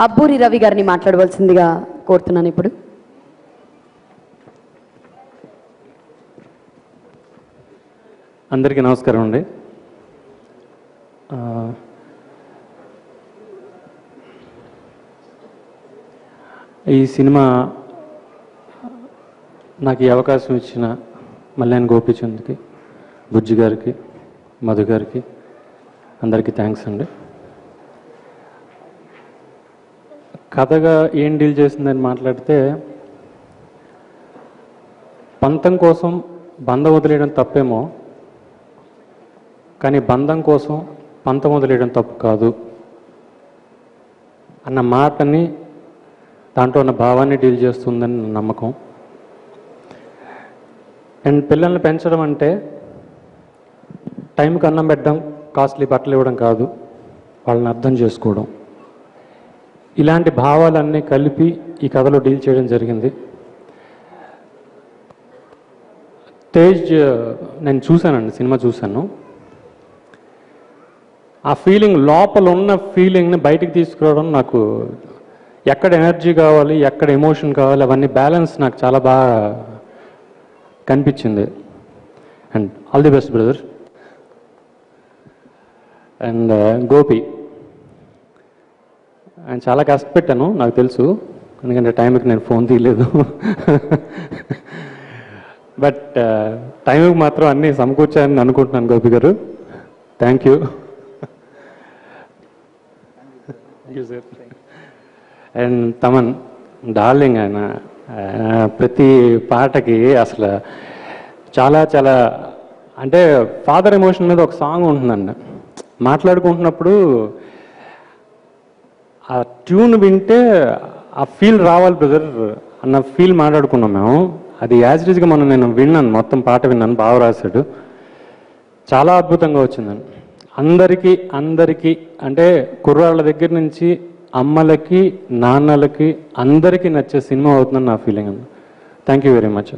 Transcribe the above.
అబ్బూరి రవి గారిని మాట్లాడవలసిందిగా కోరుతున్నాను ఇప్పుడు. అందరికీ నమస్కారం అండి. ఈ సినిమా నాకు ఈ అవకాశం ఇచ్చిన మల్యాన్ గోపీచంద్కి, బుజ్జి గారికి, మధు గారికి అందరికీ థ్యాంక్స్ అండి. కథగా ఏం డీల్ చేసిందని మాట్లాడితే, పంతం కోసం బంధం వదిలేయడం తప్పేమో, కానీ బంధం కోసం పంతం వదిలేయడం తప్పు కాదు అన్న మాటని, దాంట్లో ఉన్న భావాన్ని డీల్ చేస్తుందని నా నమ్మకం. అండ్ పిల్లల్ని పెంచడం అంటే టైంకి అన్నం పెట్టడం, కాస్ట్లీ బట్టలు ఇవ్వడం కాదు, వాళ్ళని అర్థం చేసుకోవడం. ఇలాంటి భావాలన్నీ కలిపి ఈ కథలో డీల్ చేయడం జరిగింది. తేజ్ నేను చూశానండి, సినిమా చూశాను. ఆ ఫీలింగ్, లోపల ఉన్న ఫీలింగ్ని బయటికి తీసుకురావడం, నాకు ఎక్కడ ఎనర్జీ కావాలి, ఎక్కడ ఎమోషన్ కావాలి, అవన్నీ బ్యాలెన్స్ నాకు చాలా బాగా కనిపించింది. And all the best brother. And Gopi, ఆయన చాలా కష్టపెట్టాను, నాకు తెలుసు, ఎందుకంటే టైంకి నేను ఫోన్ తీయలేదు. బట్ టైంకి మాత్రం అన్నీ సమకూర్చాయని అనుకుంటున్నాను గోపి గారు. Thank you. And Thaman darling, ఆయన ప్రతి పాటకి అసలు చాలా చాలా అంటే ఫాదర్ ఎమోషన్ మీద ఒక సాంగ్ ఉంటుందండి. మాట్లాడుకుంటున్నప్పుడు ఆ ట్యూన్ వింటే ఆ ఫీల్ రావాలి బ్రదర్ అన్న ఫీల్ మాట్లాడుకున్నాం మేము. అది యాజ్ ఇట్ ఈజ్గా నేను విన్నాను, మొత్తం పాట విన్నాను, బాగా రాశాడు, చాలా అద్భుతంగా వచ్చిందండి. అందరికీ అంటే కుర్రాళ్ళ దగ్గర నుంచి అమ్మలకి, నాన్నలకి, అందరికీ నచ్చే సినిమా అవుతుందని నా ఫీలింగ్ అండి. Thank you very much.